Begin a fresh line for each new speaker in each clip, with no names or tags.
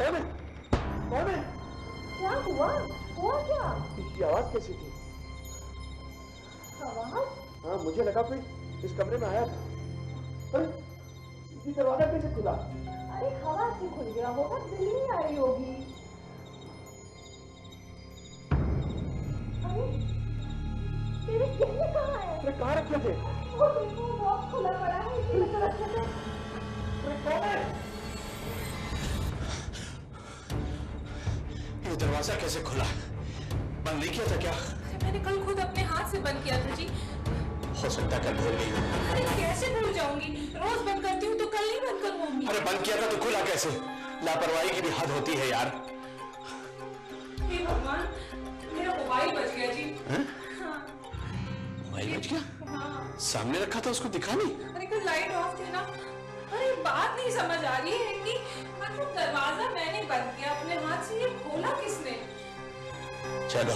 कौन है? कौन है?
क्या हुआ? हुआ क्या?
ये आवाज कैसी थी?
आवाज?
हाँ, मुझे लगा कोई इस कमरे में आया था। अरे ये दरवाजा कैसे खुला?
अरे हवा से खुल गया होगा, बिल्ली आई होगी। अरे तेरे गहने कहाँ हैं?
अरे कहाँ रखे थे?
वो देखो, बॉक्स खुला पड़ा है, इसी में तो रखे थे।
अरे कौन है?
ये दरवाजा कैसे खुला? बंद नहीं किया था क्या?
अरे मैंने कल खुद अपने हाथ से बंद किया था जी।
हो सकता है कल भूल गई हो।
अरे कैसे भूल जाऊंगी? रोज बंद करती हूँ तो कल नहीं बंद करूंगी।
अरे बंद किया था तो खुला कैसे? लापरवाही की भी हद होती है यार।
हे भगवान, मेरा मोबाइल बच गया जी।
हाँ?
हाँ।
मोबाइल बच गया?
हाँ।
सामने रखा था, उसको दिखा नहीं?
अरे कल लाइट ऑफ थी ना। अरे बात नहीं समझ आ रही है कि मतलब दरवाजा मैंने बंद किया अपने हाथ से, ये खोला किसने?
चलो,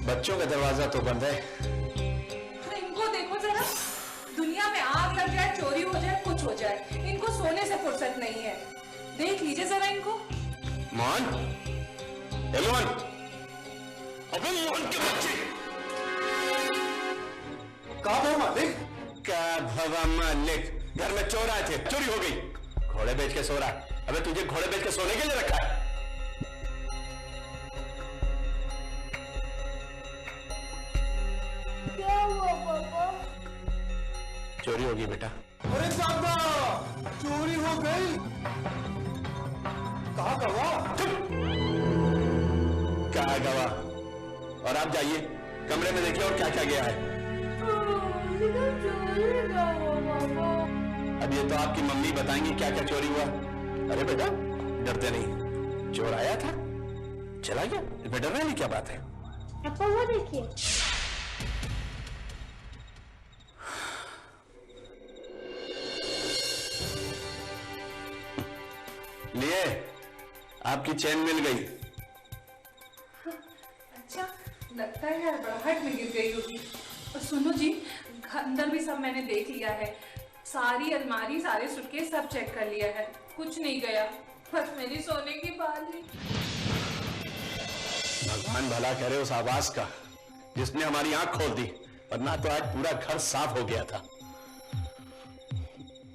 बच्चों का दरवाजा तो बंद है।
अरे इनको देखो जरा, दुनिया में आग लग जाए, चोरी हो जाए, कुछ हो जाए, इनको सोने से फुर्सत नहीं है। देख लीजिए जरा इनको।
मोहन, मोहन, अबे मोहन के बच्चे!
कहाँ था मालिक?
क्या भवा मालिक, घर में चोर आए थे, चोरी हो गई। घोड़े बेच के सो रहा है। अबे तुझे घोड़े बेच के सोने के लिए रखा है?
क्या हुआ पापा?
चोरी होगी बेटा।
अरे दादा, चोरी हो गई। कहाँ गवा?
क्या है गवा? और आप जाइए कमरे में देखिए और क्या क्या गया है। अब ये तो आपकी मम्मी बताएंगी क्या क्या चोरी हुआ। अरे बेटा डरते नहीं, चोर आया था चला गया, इसमें डरने वाली क्या बात है?
पापा वो देखिए।
लिए आपकी चैन मिल गई।
अच्छा, लगता है हड़बड़ाहट में गिर गई होगी। और सुनो जी, अंदर भी सब मैंने देख लिया है, सारी अलमारी, सारे सूटकेस सब चेक कर लिया है, कुछ नहीं गया, बस मेरी सोने की बाली।
भगवान भला करे उस आवाज का जिसने हमारी आंख खोल दी, वरना तो आज पूरा घर साफ हो गया था।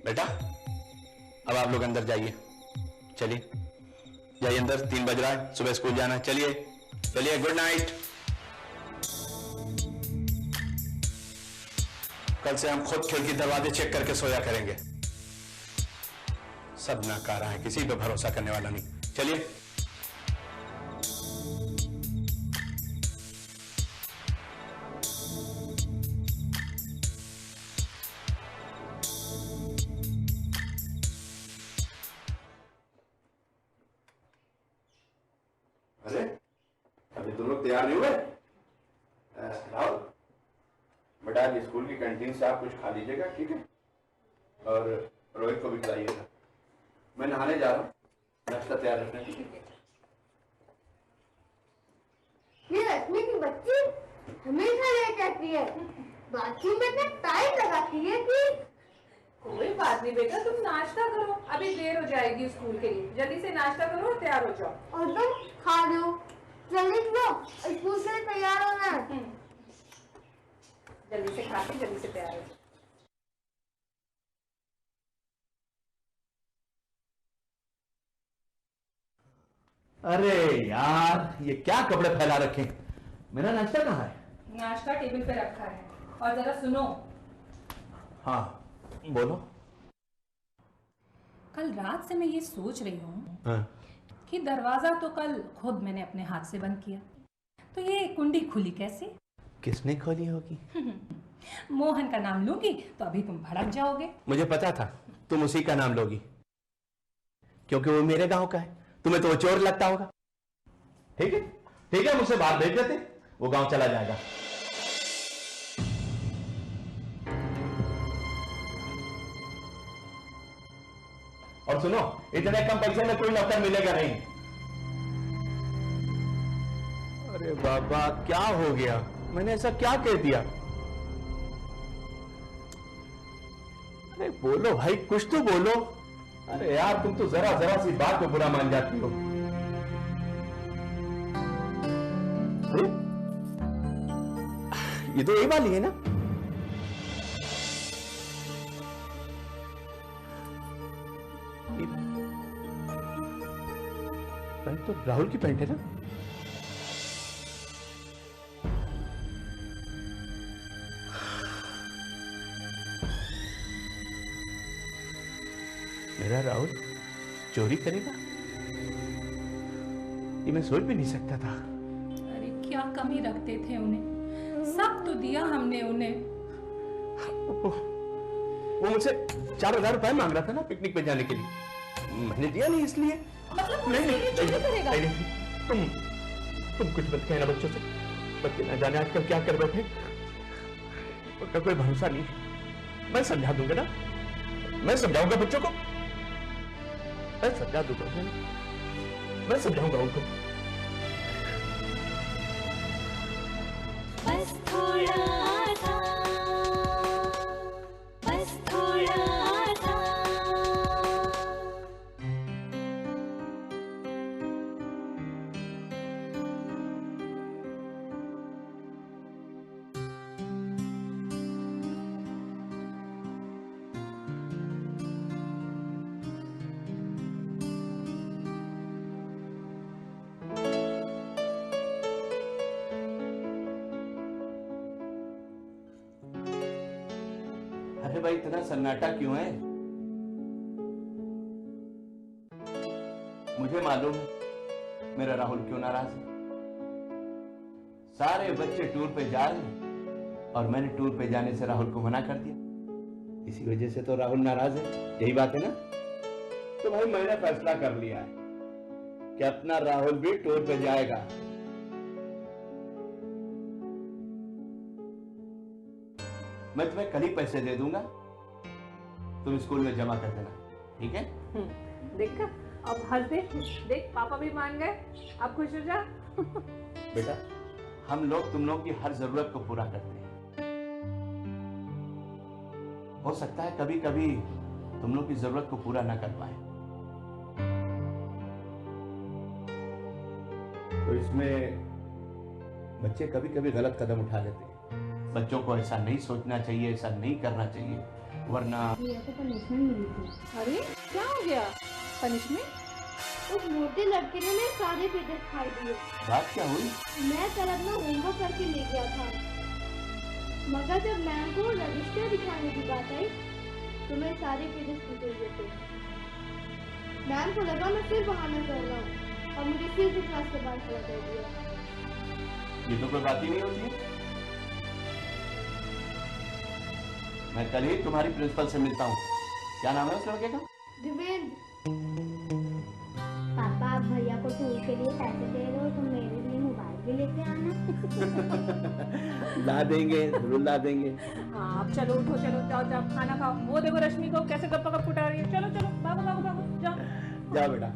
बेटा अब आप लोग अंदर जाइए, चलिए जाइए अंदर, 3 बज रहा है, सुबह स्कूल जाना है। चलिए चलिए, गुड नाइट। कल से हम खुद खिड़की दरवाजे चेक करके सोया करेंगे। सब नाकारा है, किसी पे भरोसा करने वाला नहीं। चलिए। अरे अभी तुम लोग तैयार नहीं हुए? राहुल बेटा, आज स्कूल की कैंटीन से आप कुछ खा लीजिएगा, ठीक है? और रोहित को भी खिलाइएगा। मैं नहाने जा रहा हूँ, नाश्ता तैयार रखना, ठीक है?
ये रश्मि की बच्ची हमेशा लेट आती है, बाथरूम में इतना टाइम लगाती है कि।
कोई बात नहीं बेटा, तुम नाश्ता करो, अभी देर हो जाएगी स्कूल के लिए, जल्दी से नाश्ता करो और तैयार हो जाओ।
और तुम खा लो, जल्दी लो, स्कूल के लिए तैयार होना है।
जल्दी से खा के जल्दी से तैयार हो जाओ।
अरे यार, ये क्या कपड़े फैला रखे हैं? मेरा नाश्ता कहाँ है?
नाश्ता टेबल पे रखा है। और जरा सुनो,
हाँ बोलो।
कल रात से मैं ये सोच रही हूँ
हाँ।
कि दरवाजा तो कल खुद मैंने अपने हाथ से बंद किया, तो ये कुंडी खुली कैसे?
किसने खोली होगी?
मोहन का नाम लूंगी तो अभी तुम भड़क जाओगे।
मुझे पता था तुम उसी का नाम लोगी, क्योंकि वो मेरे गांव का है, तुम्हें तो वो चोर लगता होगा। ठीक है ठीक है, मुझसे बाहर भेज देते, वो गांव चला जाएगा। और सुनो, इतने कम पैसे में कोई नौकर मिलेगा नहीं। अरे बाबा, क्या हो गया? मैंने ऐसा क्या कह दिया? अरे बोलो भाई, कुछ तो बोलो। अरे यार तुम तो जरा जरा सी बात को बुरा मान जाती हो। अरे ये तो यही वाली है ना? पैंट तो राहुल की पैंट है ना? मेरा राहुल चोरी करेगा? ये मैं सोच भी नहीं सकता था।
अरे क्या कमी रखते थे उन्हें, सब तो दिया हमने उन्हें।
वो मुझसे 4,000 रुपए मांग रहा था ना पिकनिक पे जाने के लिए, मैंने दिया नहीं इसलिए।
मतलब
नहीं
चोरी करेगा?
तुम कुछ मत कहना बच्चों से। बच्चे ना जाने आजकल क्या कर बैठे, उनका कोई भरोसा नहीं। मैं समझा दूंगा ना, मैं समझाऊंगा बच्चों को, मैं समझा दूंगा, मैं समझाऊंगा उनको।
बस थोड़ा सा, बस थोड़ा सा।
अरे भाई इतना सन्नाटा क्यों है? मुझे मालूम है मेरा राहुल क्यों नाराज है। सारे बच्चे टूर पे जा रहे हैं और मैंने टूर पे जाने से राहुल को मना कर दिया, इसी वजह से तो राहुल नाराज है। यही बात है ना? तो भाई मैंने फैसला कर लिया है कि अपना राहुल भी टूर पे जाएगा। मैं तुम्हें कल ही पैसे दे दूंगा, तुम स्कूल में जमा कर देना, ठीक है?
देखा, अब हंस दे, देख पापा भी मान गए, अब खुश हो जा।
बेटा हम लोग तुम लोग की हर जरूरत को पूरा करते हैं। हो सकता है कभी कभी तुम लोग की जरूरत को पूरा ना कर पाए, तो इसमें बच्चे कभी कभी गलत कदम उठा लेते हैं। बच्चों को ऐसा नहीं सोचना चाहिए, ऐसा नहीं करना चाहिए, वरना।
पनिशमेंट मिली थी।
अरे क्या हो गया? पनिशमेंट?
उस मोटे लड़के ने मेरे सारे पेजेस खाई दिए।
बात क्या हुई?
मैं कल अपना होमवर्क करके ले गया था, मगर जब मैम को रजिस्टर दिखाने की बात आई तो मैं सारे पेजेस टूटे हुए थे। मैम को लगा मैं फिर बहाना कर रहा हूँ और मुझे फिर से क्लास के बाहर खड़ा कर दिया।
ये तो कोई बात ही नहीं होती। मैं कल ही तुम्हारी प्रिंसिपल से मिलता हूँ। क्या नाम है उस लड़के का?
देवेंद्र। पापा आप भैया को टूर के लिए पैसे दे रहे हो तो मेरे लिए मोबाइल भी लेके आना।
ला देंगे, जरूर ला देंगे।
हाँ अब चलो उठो, चलो जाओ जाओ खाना खाओ। वो देखो रश्मि को कैसे गप्पा गप उठा रही है। चलो चलो भागो भागो भागो जाओ।
जा बेटा।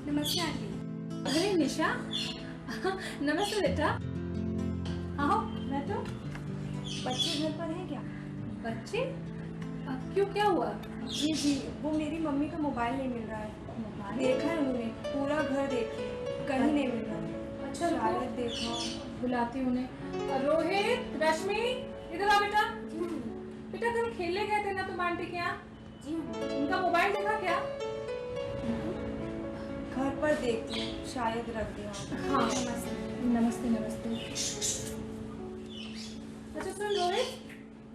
नमस्ते आंटी। अरे निशा, नमस्ते बेटा, आओ बैठो।
बच्चे घर पर हैं क्या?
बच्चे? क्यों, क्या हुआ?
जी जी, वो मेरी मम्मी का मोबाइल नहीं मिल रहा है। देखा है उन्होंने, पूरा घर देखे, कहीं नहीं मिल रहा है।
अच्छा
शायद देखा।
बुलाती हूँ उन्हें। रोहित, रश्मि, इधर आओ बेटा। बेटा कल खेलने गए थे ना तुम आंटी के यहाँ?
जी
उनका मोबाइल देखा क्या?
घर पर देखती हूँ, शायद रख दिया होगा।
हाँ नमस्ते नमस्ते। अच्छा सुन रोहित,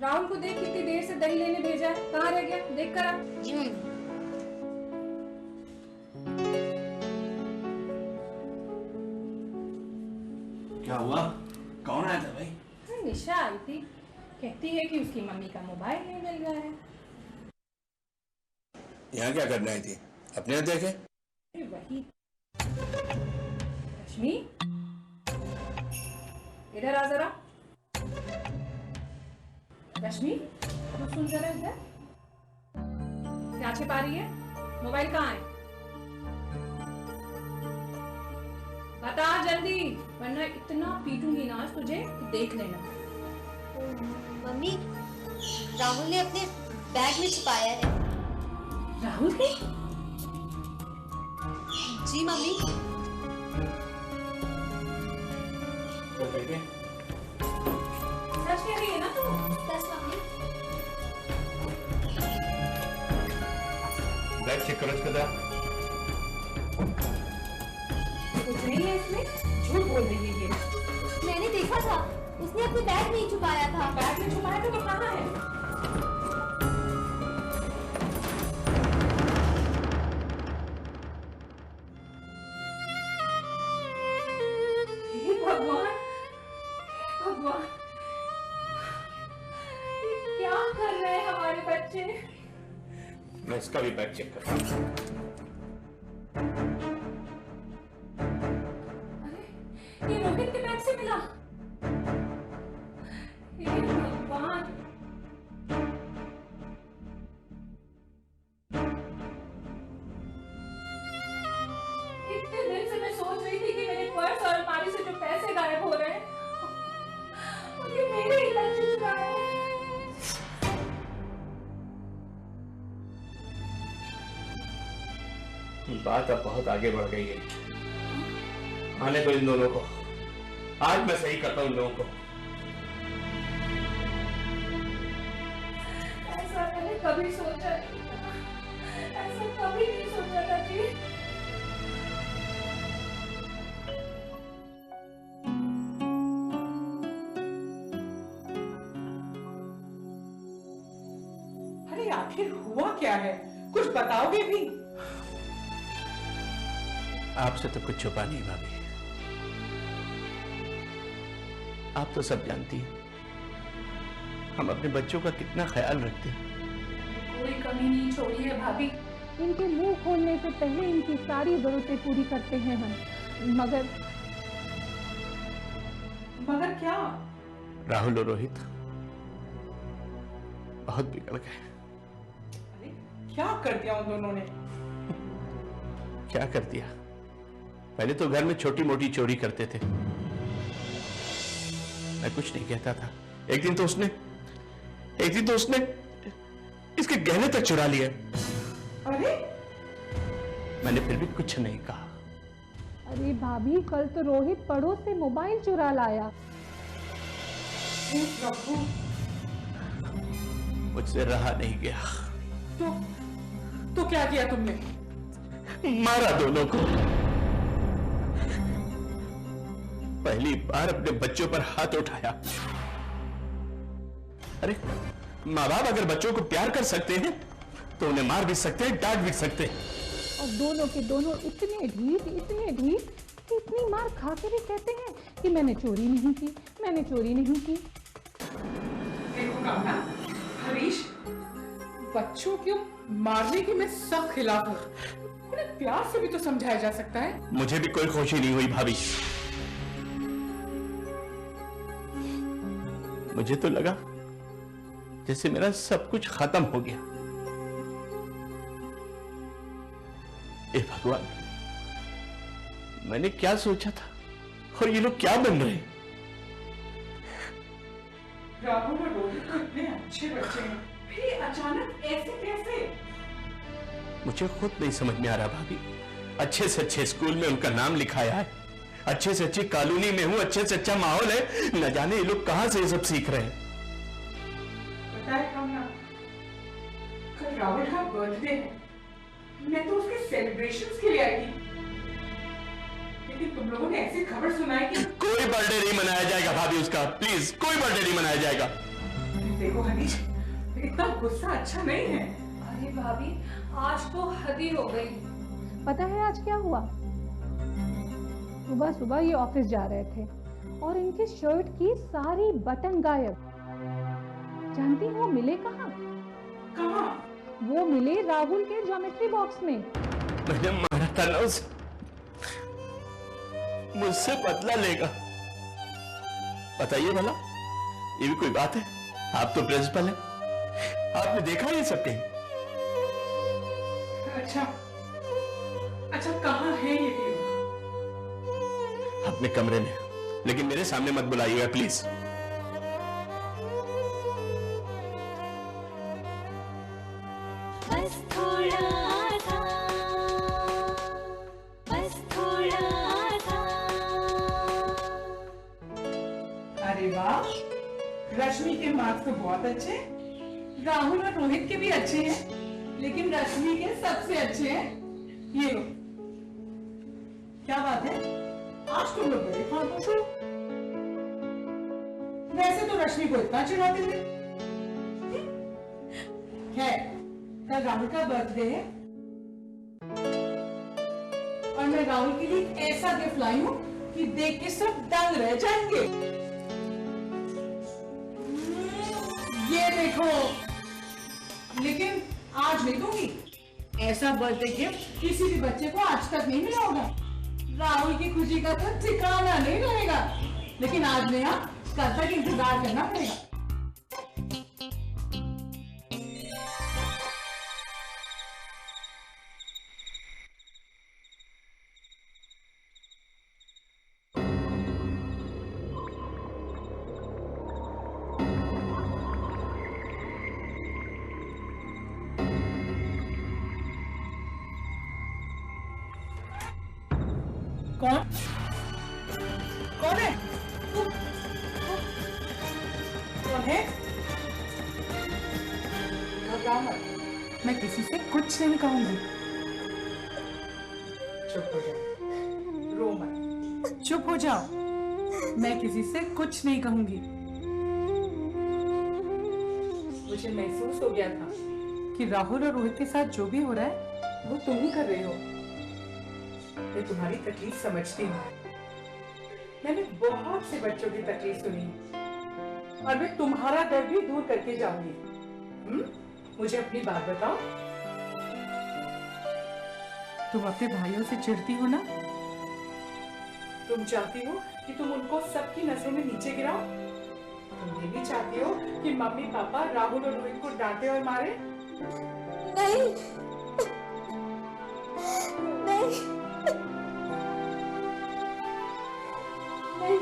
राहुल को देख कितनी देर से दही लेने भेजा है, कहाँ रह गया? देख कर आ।
क्या हुआ? कौन आया था भाई?
निशा आई थी, कहती है कि उसकी मम्मी का मोबाइल नहीं मिल रहा है।
यहाँ क्या करने आई थी? अपने यहाँ देखे।
वही। रश्मि इधर आ जरा। रश्मि तो सुन जरा इधर, क्या छिपा रही है? मोबाइल कहाँ है? बता जल्दी, वरना इतना पीटूंगी ना आज तुझे कि देख लेना।
मम्मी, राहुल ने अपने बैग में छुपाया है।
राहुल ने?
जी मम्मी।
सच कह रही है ना तू?
सच मम्मी।
बैग चेक करो इसका जरा।
कुछ नहीं है इसमें, झूठ बोल रही है ये।
मैंने देखा था, उसने अपने बैग में ही छुपाया था।
बैग में छुपाया था तो कहाँ है? हे भगवान, हे भगवान, ये क्या कर रहे हैं हमारे बच्चे?
मैं इसका भी बैग चेक करता हूँ।
अरे ये रोहित के बैग से मिला। हे भगवान, इतने दिन से मैं सोच रही थी कि मेरे पर्स और अलमारी से जो पैसे गायब हो रहे हैं, और ये मेरे ही बच्चे चुरा रहे हैं।
बात अब बहुत आगे बढ़ गई है। आने दो इन दोनों को, आज मैं सही करता हूं इन लोगों को।
ऐसा मैंने कभी सोचा नहीं था, ऐसा कभी नहीं सोचा था जी।
अरे आखिर हुआ क्या है, कुछ बताओगे भी?
आपसे तो कुछ छुपा नहीं भाभी, आप तो सब जानती हैं हम अपने बच्चों का कितना ख्याल रखते हैं।
कोई कमी नहीं छोड़ी है भाभी।
इनके मुंह खोलने से पहले इनकी सारी जरूरतें पूरी करते हैं हम। मगर
क्या?
राहुल और रोहित बहुत बिगड़ गए।
अरे क्या कर दिया उन दोनों ने?
क्या कर दिया? पहले तो घर में छोटी मोटी चोरी करते थे, मैं कुछ नहीं कहता था। एक दिन तो उसने इसके गहने तक चुरा लिए।
अरे
मैंने फिर भी कुछ नहीं कहा।
अरे भाभी, कल तो रोहित पड़ोस से मोबाइल चुरा लाया।
हे प्रभु,
मुझसे रहा नहीं गया।
तो क्या किया तुमने?
मारा दोनों को। पहली बार अपने बच्चों पर हाथ उठाया। अरे माँ बाप अगर बच्चों को प्यार कर सकते हैं तो उन्हें मार भी सकते हैं, डांट भी सकते हैं।
और दोनों के दोनों इतने ढीठ कि इतनी मार खा के भी कहते हैं कि मैंने चोरी नहीं की।
देखो कामना, हरीश, बच्चों को मारने की मैं सख्त खिलाफ हूँ। उन्हें प्यार से भी तो समझाया जा सकता है।
मुझे भी कोई खुशी नहीं हुई भाभी। मुझे तो लगा जैसे मेरा सब कुछ खत्म हो गया। हे भगवान, मैंने क्या सोचा था और ये लोग क्या बन रहे हैं?
राहुल और रोहित तो इतने अच्छे बच्चे हैं, फिर ये अचानक ऐसे कैसे?
मुझे खुद नहीं समझ में आ रहा भाभी। अच्छे से अच्छे स्कूल में उनका नाम लिखाया है, अच्छे से अच्छी कॉलोनी में हूं, अच्छे से अच्छा माहौल है, न जाने ये लोग कहां से ये सब सीख रहे हैं।
पता है कामना, कल राहुल का बर्थडे है, मैं तो उसके सेलिब्रेशंस के लिए आई थी, लेकिन तुम लोगों ने ऐसी खबर सुनाई कि
कोई बर्थडे नहीं मनाया जाएगा भाभी उसका, प्लीज कोई बर्थडे नहीं मनाया जाएगा।
देखो हनीश, इतना गुस्सा अच्छा नहीं है।
अरे भाभी, आज तो हद ही हो गई।
पता है आज क्या हुआ? सुबह सुबह ये ऑफिस जा रहे थे और इनके शर्ट की सारी बटन गायब। जानती हो मिले कहाँ?
कहाँ?
वो मिले राहुल के ज्योमेट्री बॉक्स में।
मैंने मारा था ना उसे, मुझसे बदला लेगा। बताइए भला, ये भी कोई बात है? आप तो प्रिंसिपल हैं, आपने देखा ये सब कहीं?
अच्छा कहाँ है ये वीडियो?
अपने कमरे में, लेकिन मेरे सामने मत बुलाइएगा प्लीज।
बस थोड़ा सा, बस थोड़ा सा।
अरे वाह, रश्मि के मार्क्स तो बहुत अच्छे, राहुल और रोहित के भी अच्छे हैं, लेकिन रश्मि के सबसे अच्छे हैं। ये लो। क्या बात है, आज तुम लोग बड़े खामोश हो। वैसे तो रश्मि को इतना चिढ़ाते थे। खैर, कल राहुल का बर्थडे है और मैं राहुल के लिए ऐसा गिफ्ट लाई हूँ कि देख के सब दंग रह जाएंगे। ये देखो, लेकिन आज नहीं दूंगी। ऐसा बर्थडे गिफ्ट किसी भी बच्चे को आज तक नहीं मिला होगा। राहुल की खुशी का तो ठिकाना नहीं रहेगा, लेकिन आज नहीं, कल तक इंतजार करना पड़ेगा। कौन कौन है? कौन है? घबराओ मत, मैं किसी से कुछ नहीं कहूंगी। चुप हो जाओ, रो मत, चुप हो जाओ। मैं किसी से कुछ नहीं कहूंगी। मुझे महसूस हो गया था कि राहुल और रोहित के साथ जो भी हो रहा है वो तुम ही कर रहे हो। मैं तुम्हारी तकलीफ समझती हूँ। मैंने बहुत से बच्चों की तकलीफ सुनी और मैं तुम्हारा दर्द भी दूर करके जाऊंगी। मुझे अपनी बात बताओ, तुम अपने भाइयों से चिढ़ती हो ना? तुम चाहती हो कि तुम उनको सबकी नजरों में नीचे गिराओ? तुम ये भी चाहती हो कि मम्मी पापा राहुल और रोहित को डांटे और मारे?
नहीं नहीं नहीं,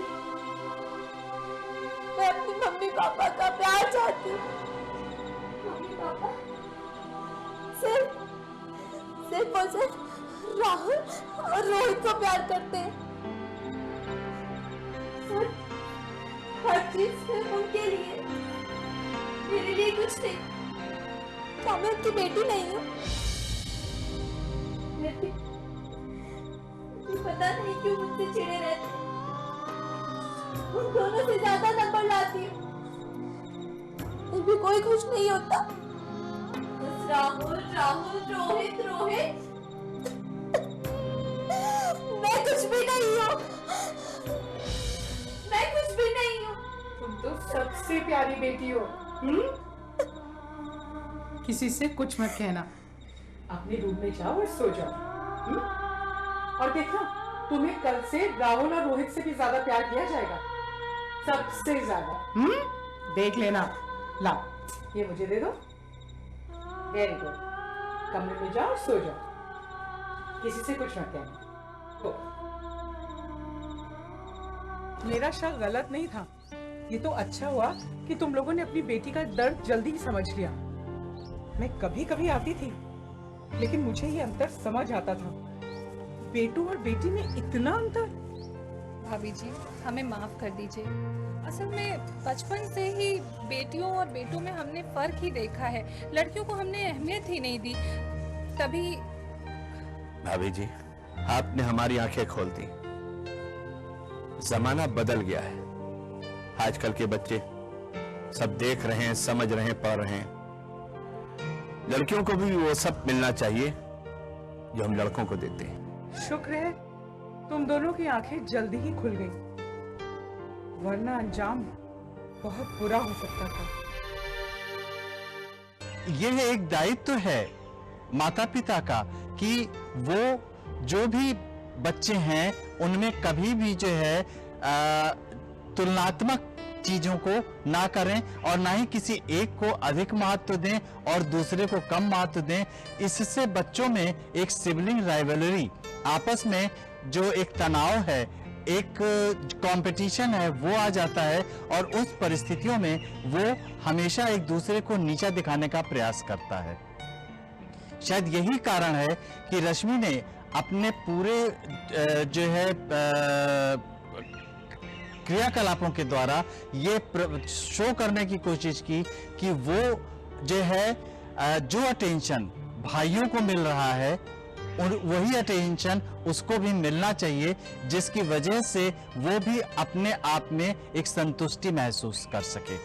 मैं अपनी मम्मी पापा का प्यार चाहती हूँ। मम्मी पापा सिर्फ और सिर्फ राहुल और रोहित को प्यार करते हैं। हर चीज सिर्फ उनके लिए, मेरे लिए कुछ नहीं। क्या मैं उनकी बेटी नहीं हूँ? मुझे पता नहीं क्यों मुझसे चिढ़े रहते। उन दोनों से ज्यादा नंबर लाती हूँ, फिर भी कोई खुश नहीं होता। बस राहुल राहुल रोहित रोहित। मैं कुछ भी नहीं हूँ, मैं कुछ भी नहीं हूँ।
तुम तो सबसे प्यारी बेटी हो। किसी से कुछ मत कहना, अपने रूम में जाओ और सो जाओ। और देखना, तुम्हें कल से राहुल और रोहित से भी ज्यादा प्यार किया जाएगा, सबसे ज्यादा। देख लेना। ला, ये मुझे दे दो। Very good. कमरे में जाओ और सो जाओ, किसी से कुछ मत कहना। मेरा शक गलत नहीं था। ये तो अच्छा हुआ कि तुम लोगों ने अपनी बेटी का दर्द जल्दी ही समझ लिया। मैं कभी कभी आती थी, लेकिन मुझे ये अंतर समझ आता था। बेटू और बेटी में इतना अंतर।
भाभी जी, हमें माफ कर दीजिए। असल में बचपन से ही बेटियों और बेटों में हमने फर्क ही देखा है। लड़कियों को हमने अहमियत ही नहीं दी, तभी।
भाभी जी, आपने हमारी आंखें खोल दी। जमाना बदल गया है। आजकल के बच्चे सब देख रहे हैं, समझ रहे हैं, पढ़ रहे हैं। लड़कियों को भी वो सब मिलना चाहिए जो हम लड़कों को देते हैं।
शुक्र है तुम दोनों की आंखें जल्दी ही खुल गई, वरना अंजाम बहुत बुरा हो सकता था।
यह एक दायित्व है माता पिता का कि वो जो भी बच्चे हैं उनमें कभी भी जो है तुलनात्मक चीजों को ना करें और ना ही किसी एक को अधिक महत्व दें और दूसरे को कम महत्व दें। इससे बच्चों में एक सिबलिंग राइवलरी, आपस में जो एक तनाव है, एक कंपटीशन है वो आ जाता है और उस परिस्थितियों में वो हमेशा एक दूसरे को नीचा दिखाने का प्रयास करता है। शायद यही कारण है कि रश्मि ने अपने पूरे जो है क्रियाकलापों के द्वारा ये शो करने की कोशिश की कि वो जो है जो अटेंशन भाइयों को मिल रहा है और वही अटेंशन उसको भी मिलना चाहिए, जिसकी वजह से वो भी अपने आप में एक संतुष्टि महसूस कर सके।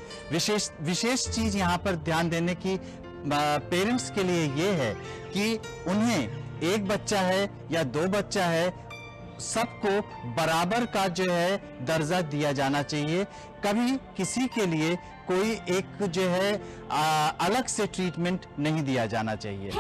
विशेष चीज यहाँ पर ध्यान देने की पेरेंट्स के लिए ये है कि उन्हें एक बच्चा है या दो बच्चा है, सबको बराबर का जो है दर्जा दिया जाना चाहिए। कभी किसी के लिए कोई एक जो है अलग से ट्रीटमेंट नहीं दिया जाना चाहिए।